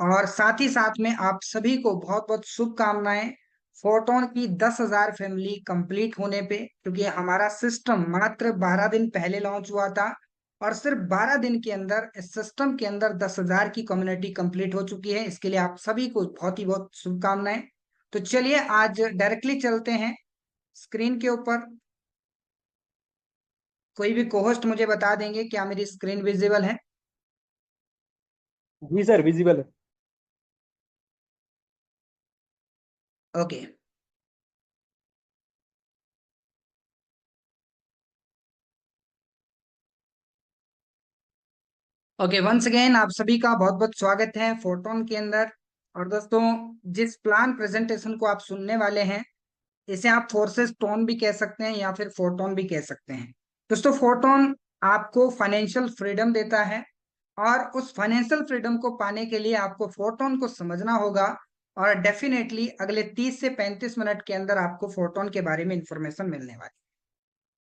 और साथ ही साथ में आप सभी को बहुत बहुत शुभकामनाएं फोटोन की 10,000 फैमिली कंप्लीट होने पे, क्योंकि हमारा सिस्टम मात्र 12 दिन पहले लॉन्च हुआ था और सिर्फ 12 दिन के अंदर इस सिस्टम के अंदर 10,000 की कम्युनिटी कंप्लीट हो चुकी है। इसके लिए आप सभी को बहुत ही बहुत शुभकामनाएं। तो चलिए आज डायरेक्टली चलते हैं स्क्रीन के ऊपर। कोई भी कोहोस्ट मुझे बता देंगे क्या मेरी स्क्रीन विजिबल है? जी सर, विजिबल है। ओके। ओके, वंस अगेन आप सभी का बहुत बहुत स्वागत है फोटोन के अंदर। और दोस्तों, जिस प्लान प्रेजेंटेशन को आप सुनने वाले हैं इसे आप फोर्सेस टोन भी कह सकते हैं या फिर फोटोन भी कह सकते हैं। दोस्तों, फोटोन आपको फाइनेंशियल फ्रीडम देता है और उस फाइनेंशियल फ्रीडम को पाने के लिए आपको फोटोन को समझना होगा। और डेफिनेटली अगले 30 से 35 मिनट के अंदर आपको फोटोन के बारे में इंफॉर्मेशन मिलने वाली।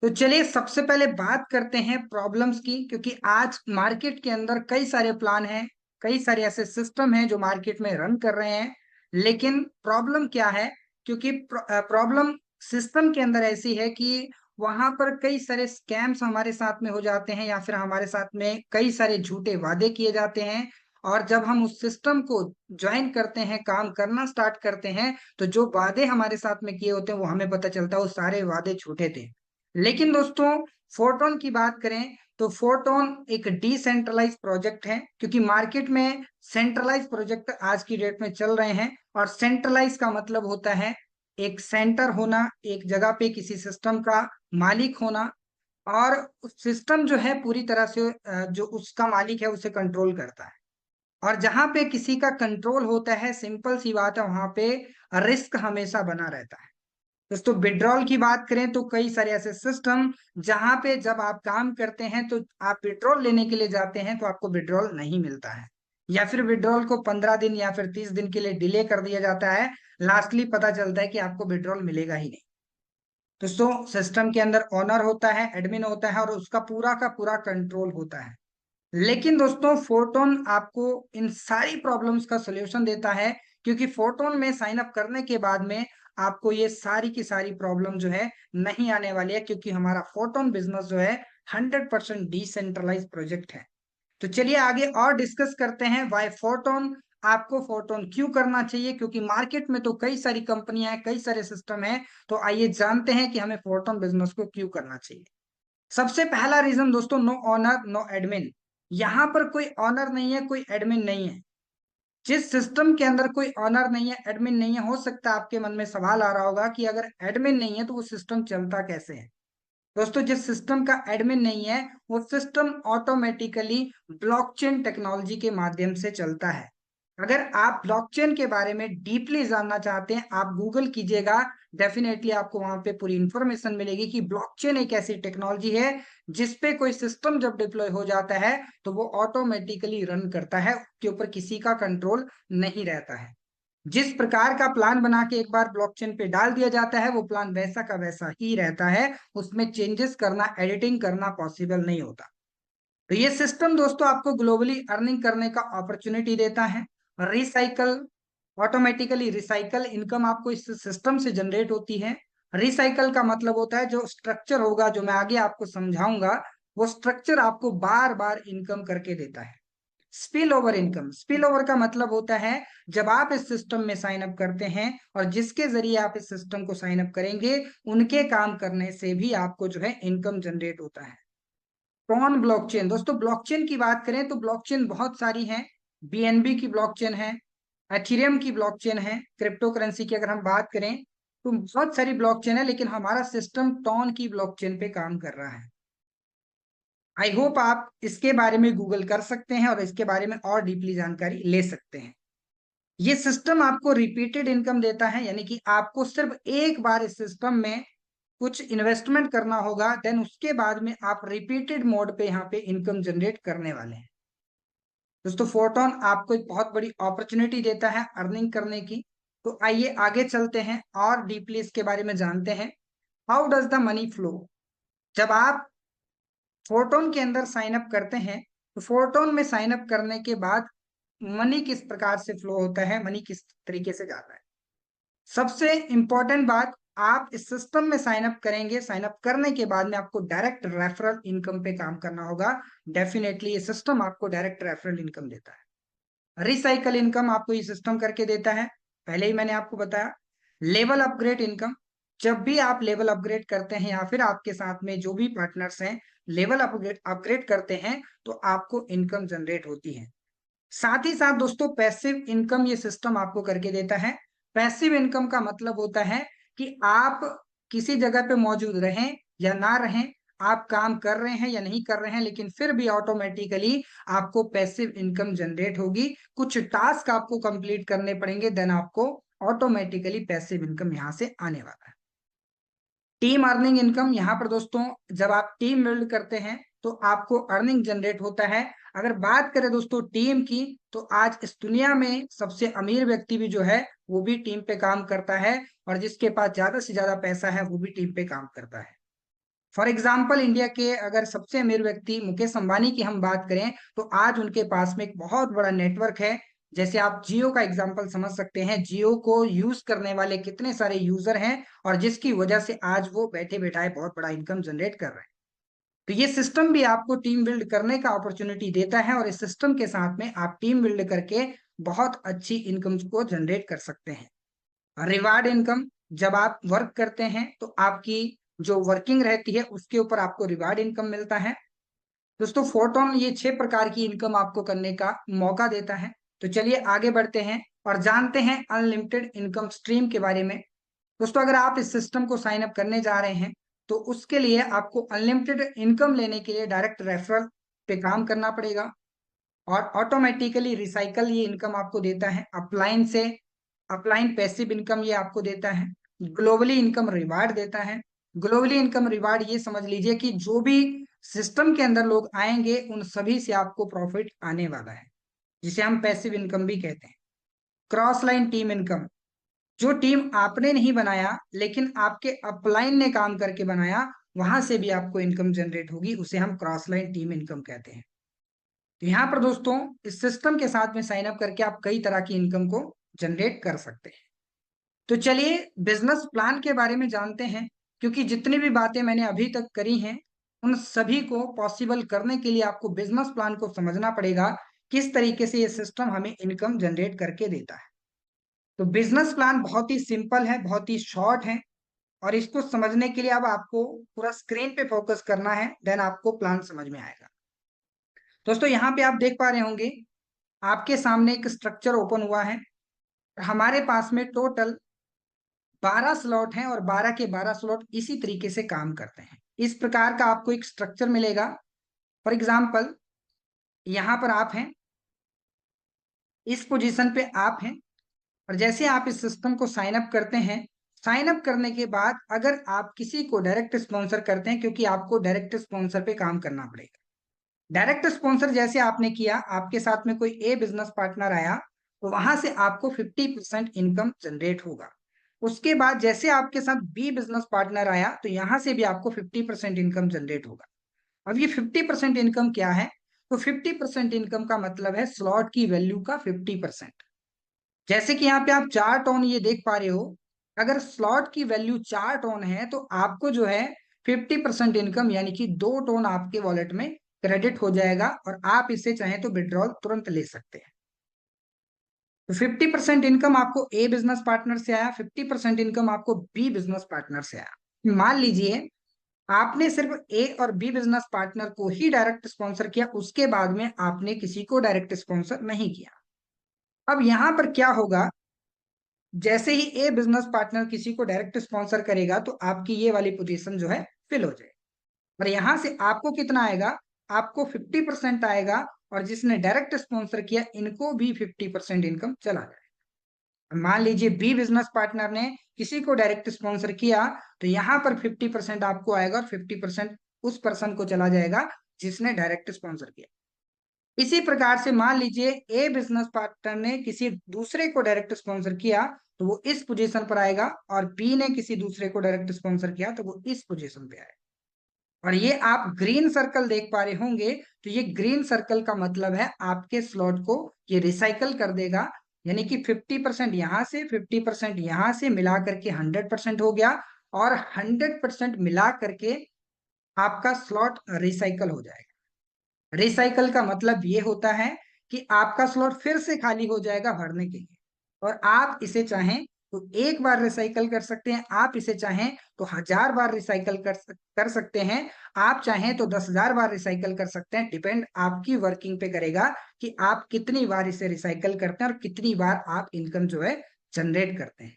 तो चलिए सबसे पहले बात करते हैं प्रॉब्लम्स की, क्योंकि आज मार्केट के अंदर कई सारे प्लान हैं, कई सारे ऐसे सिस्टम हैं जो मार्केट में रन कर रहे हैं। लेकिन प्रॉब्लम क्या है? क्योंकि प्रॉब्लम सिस्टम के अंदर ऐसी है कि वहां पर कई सारे स्कैम्स हमारे साथ में हो जाते हैं या फिर हमारे साथ में कई सारे झूठे वादे किए जाते हैं। और जब हम उस सिस्टम को ज्वाइन करते हैं, काम करना स्टार्ट करते हैं, तो जो वादे हमारे साथ में किए होते हैं वो हमें पता चलता है वो सारे वादे झूठे थे। लेकिन दोस्तों, फोटोन की बात करें तो फोटोन एक डिसेंट्रलाइज प्रोजेक्ट है, क्योंकि मार्केट में सेंट्रलाइज प्रोजेक्ट आज की डेट में चल रहे हैं। और सेंट्रलाइज का मतलब होता है एक सेंटर होना, एक जगह पे किसी सिस्टम का मालिक होना, और सिस्टम जो है पूरी तरह से जो उसका मालिक है उसे कंट्रोल करता है। और जहां पे किसी का कंट्रोल होता है, सिंपल सी बात है, वहां पे रिस्क हमेशा बना रहता है। दोस्तों, विड्रॉल की बात करें तो कई सारे ऐसे सिस्टम जहां पे जब आप काम करते हैं तो आप विड्रॉल लेने के लिए जाते हैं तो आपको विड्रॉल नहीं मिलता है, या फिर विड्रॉल को 15 दिन या फिर 30 दिन के लिए डिले कर दिया जाता है। लास्टली पता चलता है कि आपको विड्रॉल मिलेगा ही नहीं। दोस्तों, सिस्टम के अंदर ओनर होता है, एडमिन होता है और उसका पूरा का पूरा कंट्रोल होता है। लेकिन दोस्तों, फोटोन आपको इन सारी प्रॉब्लम्स का सॉल्यूशन देता है, क्योंकि फोटोन में साइन अप करने के बाद में आपको ये सारी की सारी प्रॉब्लम जो है नहीं आने वाली है, क्योंकि हमारा फोटोन बिजनेस जो है 100% डिसेंट्रलाइज प्रोजेक्ट है। तो चलिए आगे और डिस्कस करते हैं वाई फोटोन। आपको फोटोन क्यों करना चाहिए? क्योंकि मार्केट में तो कई सारी कंपनियां हैं, कई सारे सिस्टम हैं। तो आइए जानते हैं कि हमें फोटोन बिजनेस को क्यों करना चाहिए। सबसे पहला रीजन दोस्तों, नो ऑनर नो एडमिन। यहां पर कोई ऑनर नहीं है, कोई एडमिन नहीं है। जिस सिस्टम के अंदर कोई ऑनर नहीं है, एडमिन नहीं है, हो सकता है आपके मन में सवाल आ रहा होगा कि अगर एडमिन नहीं है तो वो सिस्टम चलता कैसे है? दोस्तों, जिस सिस्टम का एडमिन नहीं है वो सिस्टम ऑटोमेटिकली ब्लॉकचेन टेक्नोलॉजी के माध्यम से चलता है। अगर आप ब्लॉकचेन के बारे में डीपली जानना चाहते हैं, आप गूगल कीजिएगा, डेफिनेटली आपको वहां पे पूरी इंफॉर्मेशन मिलेगी कि ब्लॉकचेन एक ऐसी टेक्नोलॉजी है जिसपे कोई सिस्टम जब डिप्लॉय हो जाता है तो वो ऑटोमेटिकली रन करता है, उसके ऊपर किसी का कंट्रोल नहीं रहता है। जिस प्रकार का प्लान बना के एक बार ब्लॉकचेन पे डाल दिया जाता है वो प्लान वैसा का वैसा ही रहता है, उसमें चेंजेस करना, एडिटिंग करना पॉसिबल नहीं होता। तो ये सिस्टम दोस्तों आपको ग्लोबली अर्निंग करने का अपॉर्चुनिटी देता है। रिसाइकल, ऑटोमेटिकली रिसाइकल इनकम आपको इस सिस्टम से जनरेट होती है। रिसाइकल का मतलब होता है जो स्ट्रक्चर होगा, जो मैं आगे आपको समझाऊंगा, वो स्ट्रक्चर आपको बार बार इनकम करके देता है। Spill over income, spill over का मतलब होता है जब आप इस सिस्टम में साइन अप करते हैं और जिसके जरिए आप इस सिस्टम को साइन अप करेंगे उनके काम करने से भी आपको जो है इनकम जनरेट होता है। कौन ब्लॉकचेन? दोस्तों, ब्लॉकचेन की बात करें तो ब्लॉकचेन बहुत सारी हैं। बीएनबी की ब्लॉकचेन है, एथेरियम की ब्लॉकचेन है, क्रिप्टो करेंसी की अगर हम बात करें तो बहुत सारी ब्लॉकचेन है, लेकिन हमारा सिस्टम टॉन की ब्लॉकचेन पे काम कर रहा है। आई होप आप इसके बारे में गूगल कर सकते हैं और इसके बारे में और डीपली जानकारी ले सकते हैं। ये सिस्टम आपको रिपीटेड इनकम देता है, यानी कि आपको सिर्फ एक बार इस सिस्टम में कुछ इन्वेस्टमेंट करना होगा, देन उसके बाद में आप रिपीटेड मोड पे यहाँ पे इनकम जनरेट करने वाले हैं। दोस्तों, फोटोन आपको एक बहुत बड़ी अपॉर्चुनिटी देता है अर्निंग करने की। तो आइए आगे चलते हैं और डीपली इसके बारे में जानते हैं। How does the money flow? जब आप फोटोन के अंदर साइन अप करते हैं तो फोटोन में साइन अप करने के बाद मनी किस प्रकार से फ्लो होता है, मनी किस तरीके से जाता है। सबसे इंपॉर्टेंट बात, आप इस सिस्टम में साइन अप करेंगे, साइन अप करने के बाद में आपको डायरेक्ट रेफरल इनकम पे काम करना होगा। डेफिनेटली ये सिस्टम आपको डायरेक्ट रेफरल इनकम देता है। रिसाइकल इनकम आपको ये सिस्टम करके देता है, पहले ही मैंने आपको बताया। लेवल अपग्रेड इनकम, जब भी आप लेवल अपग्रेड करते हैं या फिर आपके साथ में जो भी पार्टनर्स हैं लेवल अपग्रेड अपग्रेड करते हैं तो आपको इनकम जनरेट होती है। साथ ही साथ दोस्तों पैसिव इनकम ये सिस्टम आपको करके देता है। पैसिव इनकम का मतलब होता है कि आप किसी जगह पे मौजूद रहें या ना रहें, आप काम कर रहे हैं या नहीं कर रहे हैं, लेकिन फिर भी ऑटोमेटिकली आपको पैसिव इनकम जनरेट होगी। कुछ टास्क आपको कंप्लीट करने पड़ेंगे, देन आपको ऑटोमेटिकली पैसिव इनकम यहां से आने वाला है। टीम अर्निंग इनकम, यहाँ पर दोस्तों जब आप टीम बिल्ड करते हैं तो आपको अर्निंग जनरेट होता है। अगर बात करें दोस्तों टीम की, तो आज इस दुनिया में सबसे अमीर व्यक्ति भी जो है वो भी टीम पे काम करता है, और जिसके पास ज्यादा से ज्यादा पैसा है वो भी टीम पे काम करता है। फॉर एग्जाम्पल इंडिया के अगर सबसे अमीर व्यक्ति मुकेश अंबानी की हम बात करें तो आज उनके पास में एक बहुत बड़ा नेटवर्क है। जैसे आप जियो का एग्जाम्पल समझ सकते हैं, जियो को यूज करने वाले कितने सारे यूजर हैं, और जिसकी वजह से आज वो बैठे बैठाए बहुत बड़ा इनकम जनरेट कर रहे हैं। तो ये सिस्टम भी आपको टीम बिल्ड करने का अपॉर्चुनिटी देता है, और इस सिस्टम के साथ में आप टीम बिल्ड करके बहुत अच्छी इनकम को जनरेट कर सकते हैं। रिवार्ड इनकम, जब आप वर्क करते हैं तो आपकी जो वर्किंग रहती है उसके ऊपर आपको रिवार्ड इनकम मिलता है। दोस्तों फोटोन ये 6 प्रकार की इनकम आपको करने का मौका देता है। तो चलिए आगे बढ़ते हैं और जानते हैं अनलिमिटेड इनकम स्ट्रीम के बारे में। दोस्तों अगर आप इस सिस्टम को साइन अप करने जा रहे हैं तो उसके लिए आपको अनलिमिटेड इनकम लेने के लिए डायरेक्ट रेफरल पे काम करना पड़ेगा, और ऑटोमेटिकली रिसाइकल ये इनकम आपको देता है। अपलाइन से अपलाइन पैसिव इनकम ये आपको देता है। ग्लोबली इनकम रिवार्ड देता है। ग्लोबली इनकम रिवार्ड ये समझ लीजिए कि जो भी सिस्टम के अंदर लोग आएंगे उन सभी से आपको प्रॉफिट आने वाला है, जिसे हम पैसिव इनकम भी कहते हैं। क्रॉस लाइन टीम इनकम, जो टीम आपने नहीं बनाया लेकिन आपके अपलाइन ने काम करके बनाया, वहां से भी आपको इनकम जनरेट होगी, उसे हम क्रॉस लाइन टीम इनकम कहते हैं। तो यहाँ पर दोस्तों इस सिस्टम के साथ में साइन अप करके आप कई तरह की इनकम को जनरेट कर सकते हैं। तो चलिए बिजनेस प्लान के बारे में जानते हैं, क्योंकि जितनी भी बातें मैंने अभी तक करी हैं उन सभी को पॉसिबल करने के लिए आपको बिजनेस प्लान को समझना पड़ेगा, किस तरीके से ये सिस्टम हमें इनकम जनरेट करके देता है। तो बिजनेस प्लान बहुत ही सिंपल है, बहुत ही शॉर्ट है, और इसको समझने के लिए अब आपको पूरा स्क्रीन पे फोकस करना है, देन आपको प्लान समझ में आएगा। दोस्तों यहाँ पे आप देख पा रहे होंगे आपके सामने एक स्ट्रक्चर ओपन हुआ है। हमारे पास में टोटल 12 स्लॉट हैं, और 12 के 12 स्लॉट इसी तरीके से काम करते हैं। इस प्रकार का आपको एक स्ट्रक्चर मिलेगा। फॉर एग्जाम्पल यहाँ पर आप हैं, इस पोजीशन पे आप हैं, और जैसे आप इस सिस्टम को साइन अप करते हैं, साइन अप करने के बाद अगर आप किसी को डायरेक्ट स्पॉन्सर करते हैं, क्योंकि आपको डायरेक्ट स्पॉन्सर पे काम करना पड़ेगा। डायरेक्ट स्पॉन्सर जैसे आपने किया, आपके साथ में कोई ए बिजनेस पार्टनर आया तो वहां से आपको 50% इनकम जनरेट होगा। उसके बाद जैसे आपके साथ बी बिजनेस पार्टनर आया तो यहां से भी आपको 50% इनकम जनरेट होगा। अब ये 50% इनकम क्या है? तो 50% इनकम का मतलब है स्लॉट की वैल्यू का 50%। जैसे कि यहाँ पे आप 4 टोन ये देख पा रहे हो, अगर स्लॉट की वैल्यू 4 टोन है तो आपको जो है 50% इनकम यानी कि 2 टोन आपके वॉलेट में क्रेडिट हो जाएगा, और आप इसे चाहें तो विड्रॉल तुरंत ले सकते हैं। तो 50% इनकम आपको ए बिजनेस पार्टनर से आया, 50% इनकम आपको बी बिजनेस पार्टनर से आया। मान लीजिए आपने सिर्फ ए और बी बिजनेस पार्टनर को ही डायरेक्ट स्पॉन्सर किया, उसके बाद में आपने किसी को डायरेक्ट स्पॉन्सर नहीं किया। अब यहां पर क्या होगा, जैसे ही ए बिजनेस पार्टनर किसी को डायरेक्ट स्पॉन्सर करेगा तो आपकी ये वाली पोजीशन जो है फिल हो जाएगी, और यहां से आपको कितना आएगा? आपको 50% आएगा, और जिसने डायरेक्ट स्पॉन्सर किया इनको भी 50% इनकम चला जाएगा। मान लीजिए बी बिजनेस पार्टनर ने किसी को डायरेक्ट स्पॉन्सर किया तो यहाँ पर 50% आपको आएगा, और 50% उस पर्सन को चला जाएगा जिसने डायरेक्ट स्पॉन्सर किया। इसी प्रकार से मान लीजिए ए बिजनेस पार्टनर ने किसी दूसरे को डायरेक्ट स्पॉन्सर किया तो वो इस पोजीशन पर आएगा, और बी ने किसी दूसरे को डायरेक्ट स्पॉन्सर किया तो वो इस पोजीशन पे आएगा। और ये आप ग्रीन सर्कल देख पा रहे होंगे, तो ये ग्रीन सर्कल का मतलब है आपके स्लॉट को ये रिसाइकल कर देगा, यानी कि 50% यहाँ से 50% यहाँ से मिला करके 100% हो गया, और 100% मिला करके आपका स्लॉट रिसाइकल हो जाएगा। रिसाइकल का मतलब ये होता है कि आपका स्लॉट फिर से खाली हो जाएगा भरने के लिए, और आप इसे चाहें तो एक बार रिसाइकल कर सकते हैं, आप इसे चाहें तो 1000 बार रिसाइकल कर सकते हैं, आप चाहें तो 10,000 बार रिसाइकल कर सकते हैं। डिपेंड आपकी वर्किंग पे करेगा कि आप कितनी बार इसे रिसाइकल करते हैं और कितनी बार आप इनकम जो है जनरेट करते हैं।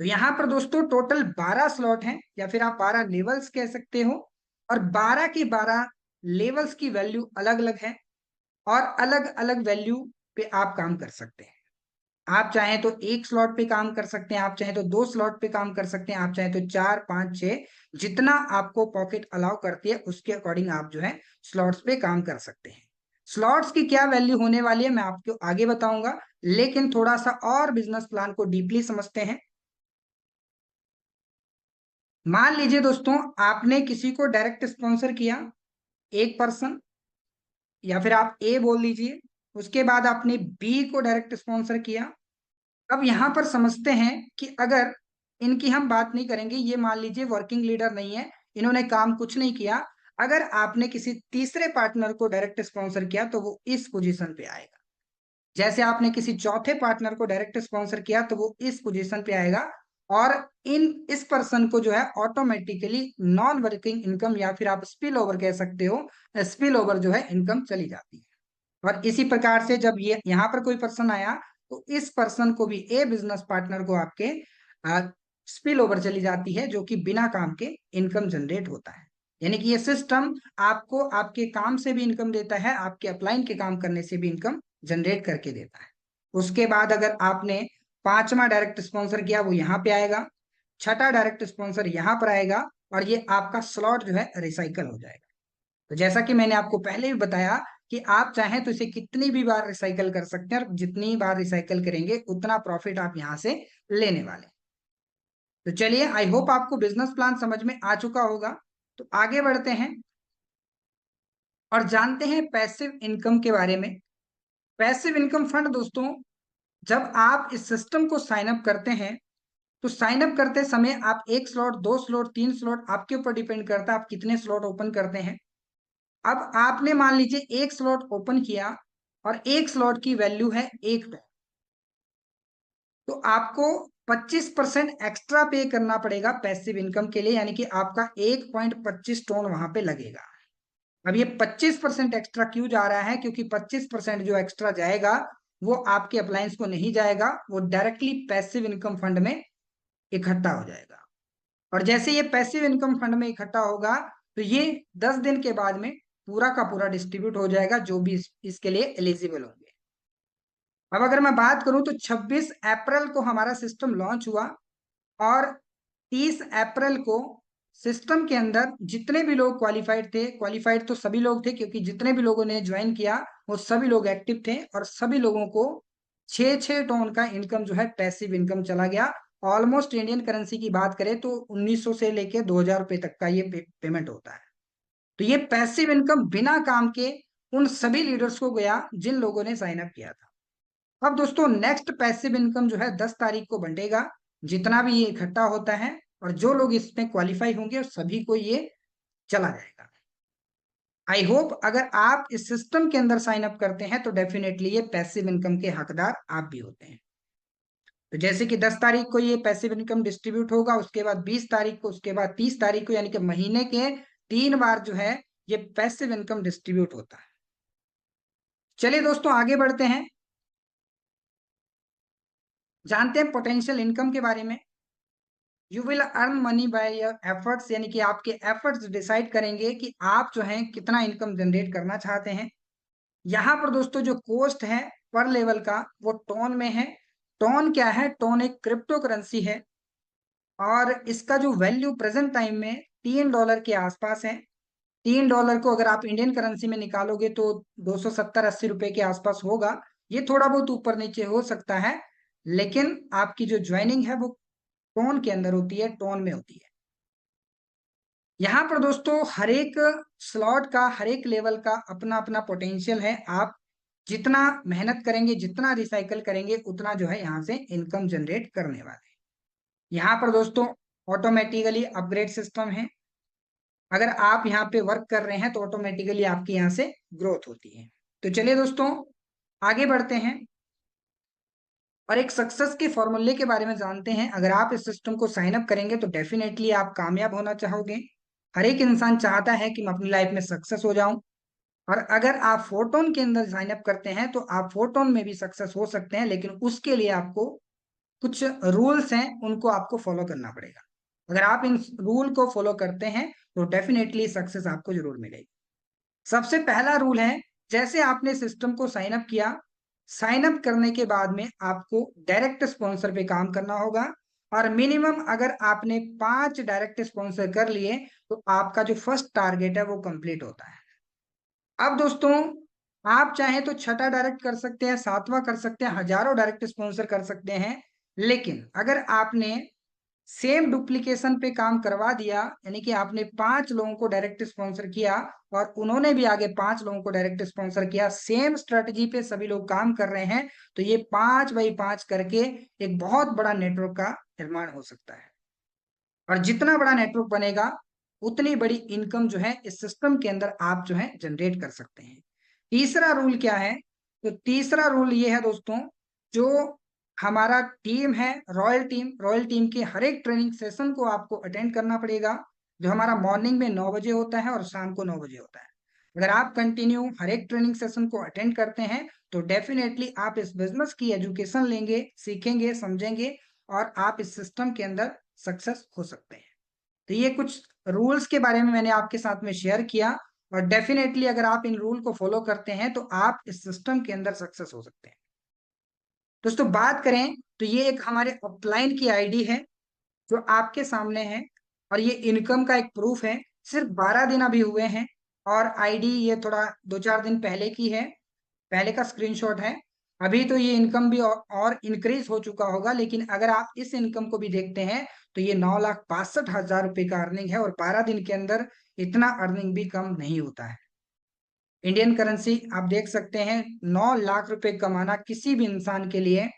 तो यहाँ पर दोस्तों टोटल 12 स्लॉट हैं, या फिर आप 12 लेवल्स कह सकते हो, और 12 के 12 लेवल्स की वैल्यू अलग अलग है, और अलग अलग वैल्यू पे आप काम कर सकते हैं। आप चाहें तो एक स्लॉट पे काम कर सकते हैं, आप चाहें तो 2 स्लॉट पे काम कर सकते हैं, आप चाहें तो 4, 5, 6, जितना आपको पॉकेट अलाउ करती है उसके अकॉर्डिंग आप जो है स्लॉट्स पे काम कर सकते हैं। स्लॉट्स की क्या वैल्यू होने वाली है मैं आपको आगे बताऊंगा, लेकिन थोड़ा सा और बिजनेस प्लान को डीपली समझते हैं। मान लीजिए दोस्तों, आपने किसी को डायरेक्ट स्पॉन्सर किया, एक पर्सन, या फिर आप ए बोल लीजिए, उसके बाद आपने बी को डायरेक्ट स्पॉन्सर किया। अब यहां पर समझते हैं कि अगर इनकी हम बात नहीं करेंगे, ये मान लीजिए वर्किंग लीडर नहीं है, इन्होंने काम कुछ नहीं किया। अगर आपने किसी तीसरे पार्टनर को डायरेक्ट स्पॉन्सर किया तो वो इस पोजीशन पे आएगा। जैसे आपने किसी चौथे पार्टनर को डायरेक्ट स्पॉन्सर किया तो वो इस पोजीशन पे आएगा, और इस पर्सन को जो है ऑटोमेटिकली नॉन वर्किंग इनकम, या फिर आप स्पिल ओवर कह सकते हो, स्पिल ओवर जो है इनकम चली जाती है। और इसी प्रकार से जब ये यहाँ पर कोई पर्सन आया तो इस पर्सन को भी ए बिजनेस पार्टनर को आपके स्पिल ओवर चली जाती है, जो कि बिना काम के इनकम जनरेट होता है। यानी कि ये सिस्टम आपको आपके काम से भी इनकम देता है, आपके अपलाइन के काम करने से भी इनकम जनरेट करके देता है। उसके बाद अगर आपने पांचवा डायरेक्ट स्पॉन्सर किया, वो यहाँ पे आएगा, छठा डायरेक्ट स्पॉन्सर यहाँ पर आएगा, और ये आपका स्लॉट जो है रिसाइकल हो जाएगा। तो जैसा कि मैंने आपको पहले भी बताया कि आप चाहें तो इसे कितनी भी बार रिसाइकल कर सकते हैं, और जितनी बार रिसाइकल करेंगे उतना प्रॉफिट आप यहां से लेने वाले। तो चलिए, आई होप आपको बिजनेस प्लान समझ में आ चुका होगा। तो आगे बढ़ते हैं और जानते हैं पैसिव इनकम के बारे में। पैसिव इनकम फंड दोस्तों, जब आप इस सिस्टम को साइन अप करते हैं, तो साइन अप करते समय आप एक स्लॉट, 2 स्लॉट, 3 स्लॉट, आपके ऊपर डिपेंड करता है आप कितने स्लॉट ओपन करते हैं। अब आपने मान लीजिए एक स्लॉट ओपन किया, और एक स्लॉट की वैल्यू है 1 टन, तो आपको 25% एक्स्ट्रा पे करना पड़ेगा पैसिव इनकम के लिए, यानी कि आपका 1.25 टन वहां पे लगेगा। अब ये 25% एक्स्ट्रा क्यों जा रहा है? क्योंकि 25% जो एक्स्ट्रा जाएगा वो आपके अप्लायंस को नहीं जाएगा, वो डायरेक्टली पैसिव इनकम फंड में इकट्ठा हो जाएगा। और जैसे ये पैसिव इनकम फंड में इकट्ठा होगा, तो ये 10 दिन के बाद में पूरा का पूरा डिस्ट्रीब्यूट हो जाएगा, जो भी इसके लिए एलिजिबल होंगे। अब अगर मैं बात करूं तो 26 अप्रैल को हमारा सिस्टम लॉन्च हुआ, और 30 अप्रैल को सिस्टम के अंदर जितने भी लोग क्वालिफाइड थे, क्वालिफाइड तो सभी लोग थे क्योंकि जितने भी लोगों ने ज्वाइन किया वो सभी लोग एक्टिव थे, और सभी लोगों को 6-6 टन का इनकम जो है पैसिव इनकम चला गया। ऑलमोस्ट इंडियन करेंसी की बात करें तो 1900 से लेके 2000 रुपए तक का ये पेमेंट होता है। तो ये पैसिव इनकम बिना काम के उन सभी लीडर्स को गया जिन लोगों ने साइन अप किया था। अब दोस्तों नेक्स्ट पैसिव इनकम जो है 10 तारीख को बंटेगा, जितना भी ये इकट्ठा होता है, और जो लोग इसमें क्वालिफाई होंगे सभी को ये चला जाएगा। आई होप अगर आप इस सिस्टम के अंदर साइन अप करते हैं तो डेफिनेटली ये पैसिव इनकम के हकदार आप भी होते हैं। तो जैसे कि 10 तारीख को ये पैसिव इनकम डिस्ट्रीब्यूट होगा, उसके बाद 20 तारीख को, उसके बाद 30 तारीख को, यानी कि महीने के 3 बार जो है ये पैसिव इनकम डिस्ट्रीब्यूट होता है। चलिए दोस्तों आगे बढ़ते हैं, जानते हैं पोटेंशियल इनकम के बारे में। You will earn money by your efforts, यानी कि आपके एफर्ट्स डिसाइड करेंगे कि आप जो है कितना इनकम जनरेट करना चाहते हैं। यहाँ पर दोस्तों जो कॉस्ट है पर लेवल का वो टोन में है। टोन क्या है? टोन एक क्रिप्टो करेंसी है, और इसका जो वैल्यू प्रेजेंट टाइम में $3 के आसपास है। $3 को अगर आप इंडियन करेंसी में निकालोगे तो 270-80 रुपए के आसपास होगा। ये थोड़ा बहुत ऊपर नीचे हो सकता है, लेकिन आपकी जो ज्वाइनिंग है वो टोन के अंदर होती है, टोन में होती है। यहाँ पर दोस्तों हर एक स्लॉट का, हर एक लेवल का अपना अपना पोटेंशियल है। आप जितना मेहनत करेंगे, जितना रिसाइकल करेंगे, उतना जो है यहाँ से इनकम जनरेट करने वाले हैं। यहाँ पर दोस्तों ऑटोमेटिकली अपग्रेड सिस्टम है। अगर आप यहाँ पे वर्क कर रहे हैं तो ऑटोमेटिकली आपकी यहाँ से ग्रोथ होती है। तो चलिए दोस्तों आगे बढ़ते हैं और एक सक्सेस के फॉर्मूले के बारे में जानते हैं। अगर आप इस सिस्टम को साइन अप करेंगे तो डेफिनेटली आप कामयाब होना चाहोगे। हर एक इंसान चाहता है कि मैं अपनी लाइफ में सक्सेस हो जाऊं, और अगर आप फोटोन के अंदर साइन अप करते हैं तो आप फोटोन में भी सक्सेस हो सकते हैं, लेकिन उसके लिए आपको कुछ रूल्स हैं, उनको आपको फॉलो करना पड़ेगा। अगर आप इन रूल को फॉलो करते हैं तो डेफिनेटली सक्सेस आपको जरूर मिलेगी। सबसे पहला रूल है, जैसे आपने सिस्टम को साइन अप किया, साइन अप करने के बाद में आपको डायरेक्ट स्पॉन्सर पे काम करना होगा। और मिनिमम अगर आपने 5 डायरेक्ट स्पॉन्सर कर लिए तो आपका जो फर्स्ट टारगेट है वो कंप्लीट होता है। अब दोस्तों आप चाहें तो छठा डायरेक्ट कर सकते हैं, सातवां कर सकते हैं, हजारों डायरेक्ट स्पॉन्सर कर सकते हैं। लेकिन अगर आपने सेम डुप्लीकेशन पे काम करवा दिया, यानी कि आपने 5 लोगों को डायरेक्ट स्पॉन्सर किया और उन्होंने भी आगे 5 लोगों को डायरेक्ट स्पॉन्सर किया, सेम स्ट्रेटजी पे सभी लोग काम कर रहे हैं, तो ये 5x5 करके एक बहुत बड़ा नेटवर्क का निर्माण हो सकता है। और जितना बड़ा नेटवर्क बनेगा उतनी बड़ी इनकम जो है इस सिस्टम के अंदर आप जो है जनरेट कर सकते हैं। तीसरा रूल क्या है? तो तीसरा रूल ये है दोस्तों, जो हमारा टीम है, रॉयल टीम के हर एक ट्रेनिंग सेशन को आपको अटेंड करना पड़ेगा, जो हमारा मॉर्निंग में 9 बजे होता है और शाम को 9 बजे होता है। अगर आप कंटिन्यू हर एक ट्रेनिंग सेशन को अटेंड करते हैं तो डेफिनेटली आप इस बिजनेस की एजुकेशन लेंगे, सीखेंगे, समझेंगे, और आप इस सिस्टम के अंदर सक्सेस हो सकते हैं। तो ये कुछ रूल्स के बारे में मैंने आपके साथ में शेयर किया, और डेफिनेटली अगर आप इन रूल को फॉलो करते हैं तो आप इस सिस्टम के अंदर सक्सेस हो सकते हैं। दोस्तों बात करें तो ये एक हमारे अपलाइन की आईडी है जो आपके सामने है, और ये इनकम का एक प्रूफ है। सिर्फ 12 दिन अभी हुए हैं, और आईडी ये थोड़ा 2-4 दिन पहले की है, पहले का स्क्रीनशॉट है। अभी तो ये इनकम भी और इंक्रीज हो चुका होगा, लेकिन अगर आप इस इनकम को भी देखते हैं तो ये 9,62,000 रुपए का अर्निंग है, और 12 दिन के अंदर इतना अर्निंग भी कम नहीं होता है। इंडियन करेंसी आप देख सकते हैं, 9 लाख रुपए कमाना किसी भी इंसान के लिए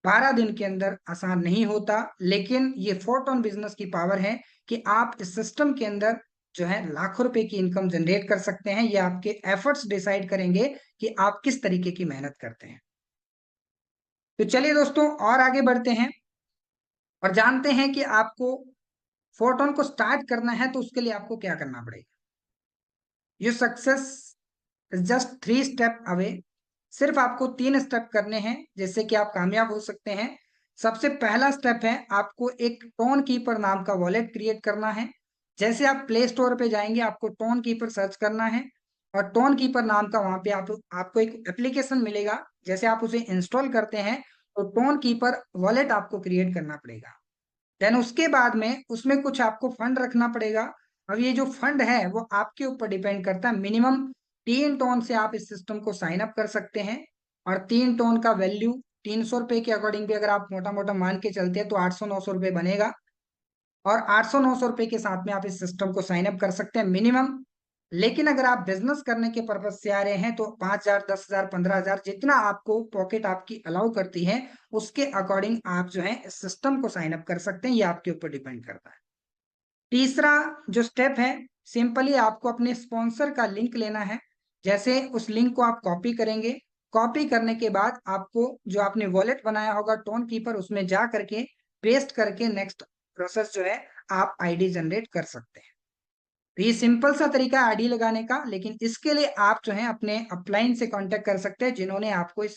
12 दिन के अंदर आसान नहीं होता। लेकिन ये फोर्ट ऑन बिजनेस की पावर है कि आप इस सिस्टम के अंदर जो है लाखों रुपए की इनकम जनरेट कर सकते हैं। ये आपके एफर्ट्स डिसाइड करेंगे कि आप किस तरीके की मेहनत करते हैं। तो चलिए दोस्तों और आगे बढ़ते हैं और जानते हैं कि आपको फोर्टोन को स्टार्ट करना है तो उसके लिए आपको क्या करना पड़ेगा। ये सक्सेस जस्ट 3 स्टेप अवे। सिर्फ आपको 3 स्टेप करने हैं जिससे कि आप कामयाब हो सकते हैं। सबसे पहला स्टेप है आपको एक टोन कीपर नाम का वॉलेट क्रिएट करना है। जैसे आप प्ले स्टोर पे जाएंगे आपको टोन कीपर सर्च करना है, और टोन कीपर नाम का वहां पे आपको एक एप्लीकेशन मिलेगा। जैसे आप उसे इंस्टॉल करते हैं तो टोन कीपर वॉलेट आपको क्रिएट करना पड़ेगा। देन उसके बाद में उसमें कुछ आपको फंड रखना पड़ेगा। अब ये जो फंड है वो आपके ऊपर डिपेंड करता है। मिनिमम 3 टोन से आप इस सिस्टम को साइन अप कर सकते हैं, और 3 टोन का वैल्यू 300 रुपए के अकॉर्डिंग भी अगर आप मोटा मोटा मान के चलते हैं तो 800-900 रुपए बनेगा। और 800-900 रुपए के साथ में आप इस सिस्टम को साइन अप कर सकते हैं मिनिमम। लेकिन अगर आप बिजनेस करने के पर्पज से आ रहे हैं तो 5,000, 10,000, 15,000 जितना आपको पॉकेट आपकी अलाउ करती है उसके अकॉर्डिंग आप जो है इस सिस्टम को साइन अप कर सकते हैं। ये आपके ऊपर डिपेंड करता है। तीसरा जो स्टेप है, सिंपली आपको अपने स्पॉन्सर का लिंक लेना है। जैसे उस लिंक को आप कॉपी करेंगे, कॉपी करने के बाद आपको जो आपने वॉलेट बनाया होगा टोन कीपर उसमें जा करके पेस्ट करके नेक्स्ट प्रोसेस जो है आप आईडी जनरेट कर सकते हैं। तो ये सिंपल सा तरीका है आईडी लगाने का, लेकिन इसके लिए आप जो है अपने अपलाइन से कांटेक्ट कर सकते हैं जिन्होंने आपको इस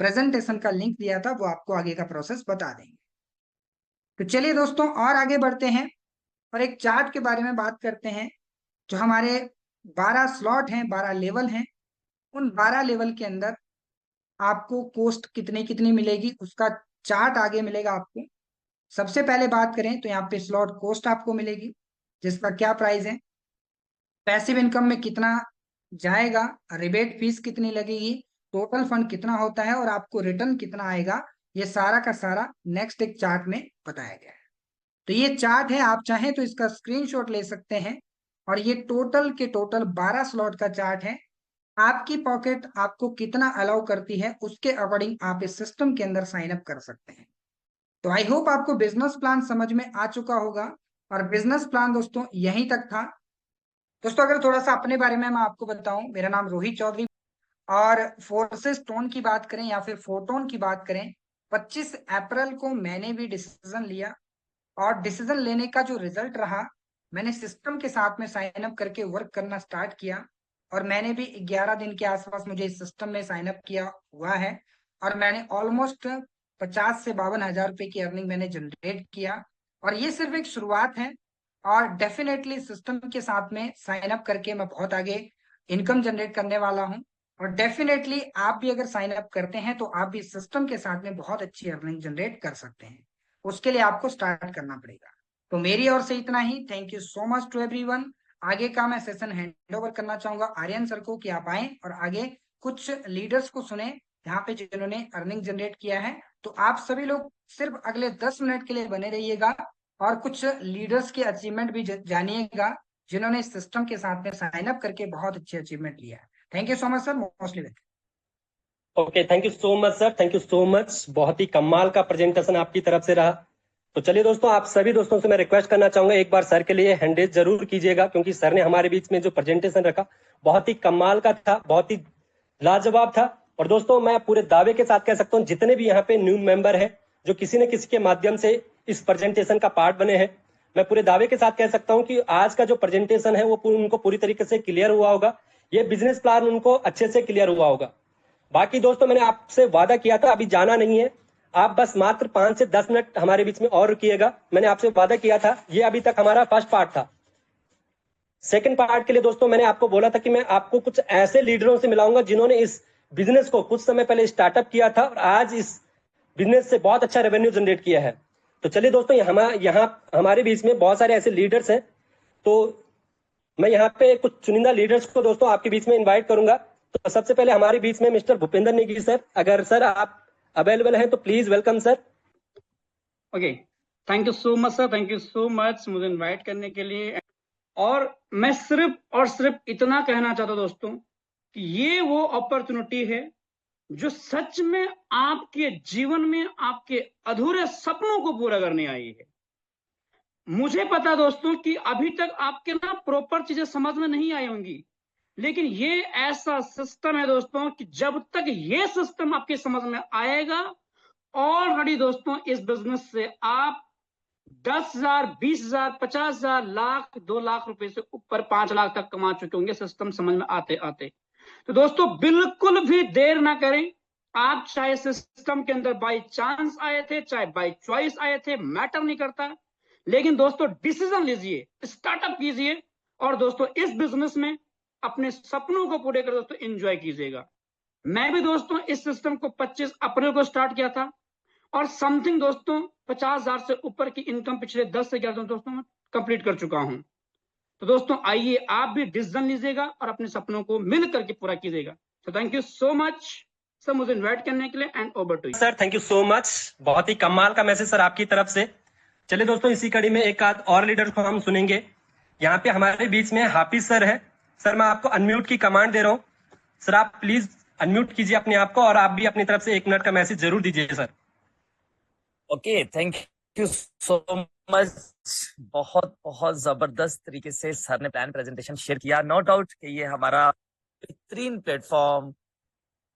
प्रेजेंटेशन का लिंक दिया था, वो आपको आगे का प्रोसेस बता देंगे। तो चलिए दोस्तों और आगे बढ़ते हैं और एक चार्ट के बारे में बात करते हैं। जो हमारे 12 स्लॉट हैं, 12 लेवल हैं, उन 12 लेवल के अंदर आपको कॉस्ट कितनी कितनी मिलेगी उसका चार्ट आगे मिलेगा आपको। सबसे पहले बात करें तो यहाँ पे स्लॉट कॉस्ट आपको मिलेगी, जिसका क्या प्राइस है, पैसिव इनकम में कितना जाएगा, रिबेट फीस कितनी लगेगी, टोटल फंड कितना होता है, और आपको रिटर्न कितना आएगा, ये सारा का सारा नेक्स्ट एक चार्ट में बताया गया है। तो ये चार्ट है, आप चाहें तो इसका स्क्रीनशॉट ले सकते हैं और ये टोटल के टोटल 12 स्लॉट का चार्ट है। आपकी पॉकेट आपको कितना अलाउ करती है उसके अकॉर्डिंग आप इस सिस्टम के अंदर साइन अप कर सकते हैं। तो आई होप आपको बिजनेस प्लान समझ में आ चुका होगा। और बिजनेस प्लान दोस्तों यहीं तक था। दोस्तों अगर थोड़ा सा अपने बारे में मैं आपको बताऊं, मेरा नाम रोहित चौधरी। और फोर्सेस टोन की बात करें या फिर फोटोन की बात करें, 25 अप्रैल को मैंने भी डिसीजन लिया। और डिसीजन लेने का जो रिजल्ट रहा, मैंने सिस्टम के साथ में साइन अप करके वर्क करना स्टार्ट किया। और मैंने भी 11 दिन के आसपास मुझे इस सिस्टम में साइन अप किया हुआ है। और मैंने ऑलमोस्ट 50 से 52 हजार रुपए की अर्निंग मैंने जनरेट किया। और ये सिर्फ एक शुरुआत है। और डेफिनेटली सिस्टम के साथ में साइन अप करके मैं बहुत आगे इनकम जनरेट करने वाला हूँ। और डेफिनेटली आप भी अगर साइन अप करते हैं तो आप भी सिस्टम के साथ में बहुत अच्छी अर्निंग जनरेट कर सकते हैं। उसके लिए आपको स्टार्ट करना पड़ेगा। तो मेरी ओर से इतना ही। Thank you so much to everyone. आगे का मैं सेशन हैंड ओवर करना चाहूंगा आर्यन सर को कि आप आए और आगे कुछ लीडर्स को सुने यहाँ पे जिन्होंने अर्निंग जनरेट किया है। तो आप सभी लोग सिर्फ अगले 10 मिनट के लिए बने रहिएगा और कुछ लीडर्स के अचीवमेंट भी जानिएगा जिन्होंने इस सिस्टम के साथ में साइन अप करके बहुत अच्छे अचीवमेंट लिया है। Thank you so much sir, mostly welcome. Okay, thank you so much sir, thank you so much. बहुत ही कमाल का प्रेजेंटेशन आपकी तरफ से रहा। तो चलिए दोस्तों, आप सभी दोस्तों से मैं रिक्वेस्ट करना चाहूंगा, एक बार सर के लिए हैंड रेज जरूर कीजिएगा, क्योंकि सर ने हमारे बीच में जो प्रेजेंटेशन रखा बहुत ही कमाल का था, बहुत ही लाजवाब था। और दोस्तों मैं पूरे दावे के साथ कह सकता हूँ, जितने भी यहाँ पे न्यू मेंबर है जो किसी न किसी के माध्यम से इस प्रेजेंटेशन का पार्ट बने हैं, मैं पूरे दावे के साथ कह सकता हूँ कि आज का जो प्रेजेंटेशन है वो उनको पूरी तरीके से क्लियर हुआ होगा। ये बिजनेस प्लान उनको अच्छे से क्लियर हुआ होगा। बाकी दोस्तों मैंने आपसे वादा किया था, अभी जाना नहीं है, आप बस मात्र 5 से 10 मिनट हमारे बीच में और रुकिएगा। मैंने आपसे वादा किया था, ये अभी तक हमारा फर्स्ट पार्ट था। सेकंड पार्ट के लिए दोस्तों मैंने आपको बोला था कि मैं आपको कुछ ऐसे लीडरों से मिलाऊंगा जिन्होंने इस बिजनेस को कुछ समय पहले स्टार्टअप किया था और आज इस बिजनेस से बहुत अच्छा रेवेन्यू जनरेट किया है। तो चलिए दोस्तों, यहाँ हमारे बीच में बहुत सारे ऐसे लीडर्स हैं, तो मैं यहाँ पे कुछ चुनिंदा लीडर्स को दोस्तों आपके बीच में इन्वाइट करूंगा। तो सबसे पहले हमारे बीच में मिस्टर भूपेंद्र नेगी सर, अगर सर आप अवेलेबल हैं तो please welcome sir. Okay, thank you so much sir, thank you so much मुझे इनवाइट करने के लिए। और मैं सिर्फ और सिर्फ इतना कहना चाहता हूं दोस्तों कि ये वो अपॉर्चुनिटी है जो सच में आपके जीवन में आपके अधूरे सपनों को पूरा करने आई है। मुझे पता दोस्तों कि अभी तक आपके ना प्रॉपर चीजें समझ में नहीं आई होंगी, लेकिन ये ऐसा सिस्टम है दोस्तों कि जब तक ये सिस्टम आपके समझ में आएगा, ऑलरेडी दोस्तों इस बिजनेस से आप 10,000, 20,000, 50,000, लाख, 2 लाख रुपए से ऊपर 5 लाख तक कमा चुके होंगे सिस्टम समझ में आते आते। तो दोस्तों बिल्कुल भी देर ना करें। आप चाहे सिस्टम के अंदर बाय चांस आए थे, चाहे बाय चॉइस आए थे, मैटर नहीं करता, लेकिन दोस्तों डिसीजन लीजिए, स्टार्टअप कीजिए और दोस्तों इस बिजनेस में अपने सपनों को पूरे कर दोस्तों एंजॉय कीजिएगा। मैं भी दोस्तों इस सिस्टम को 25 अप्रैल को स्टार्ट किया था और समथिंग दोस्तों 50,000 से ऊपर की इनकम पिछले 10 से 11 दोस्तों मैं कंप्लीट कर चुका हूं। तो दोस्तों आइए आप भी डिसीजन लीजिएगा और अपने सपनों को मिल करके पूरा कीजिएगा। तो thank you so much sir मुझे इन्वाइट करने के लिए, and over to you sir. Thank you so much, बहुत ही कमाल का मैसेज सर आपकी तरफ से। चलिए दोस्तों, इसी कड़ी में एक आध और लीडर को हम सुनेंगे। यहाँ पे हमारे बीच में हाफिज सर है। सर मैं आपको अनम्यूट की कमांड दे रहा हूँ, सर आप प्लीज अनम्यूट कीजिए अपने आप को और आप भी अपनी तरफ से 1 मिनट का मैसेज जरूर दीजिए sir. Okay, thank you so much. बहुत बहुत जबरदस्त तरीके से सर ने प्लान प्रेजेंटेशन शेयर किया। नो डाउट कि ये हमारा बेहतरीन प्लेटफॉर्म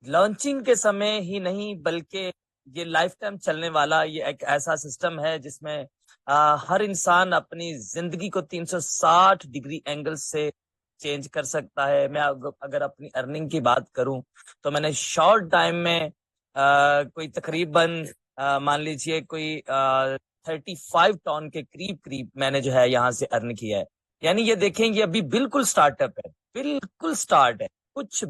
लॉन्चिंग के समय ही नहीं बल्कि ये लाइफ टाइम चलने वाला ये एक ऐसा सिस्टम है जिसमें हर इंसान अपनी जिंदगी को 360 डिग्री एंगल से चेंज कर सकता है। मैं अगर अपनी अर्निंग की बात करूं तो मैंने शॉर्ट टाइम में कोई तकरीबन मान लीजिए कोई 35 टन के करीब मैंने जो है यहाँ से अर्न किया है। यानी ये देखें, ये अभी बिल्कुल स्टार्टअप है, बिल्कुल स्टार्ट है, कुछ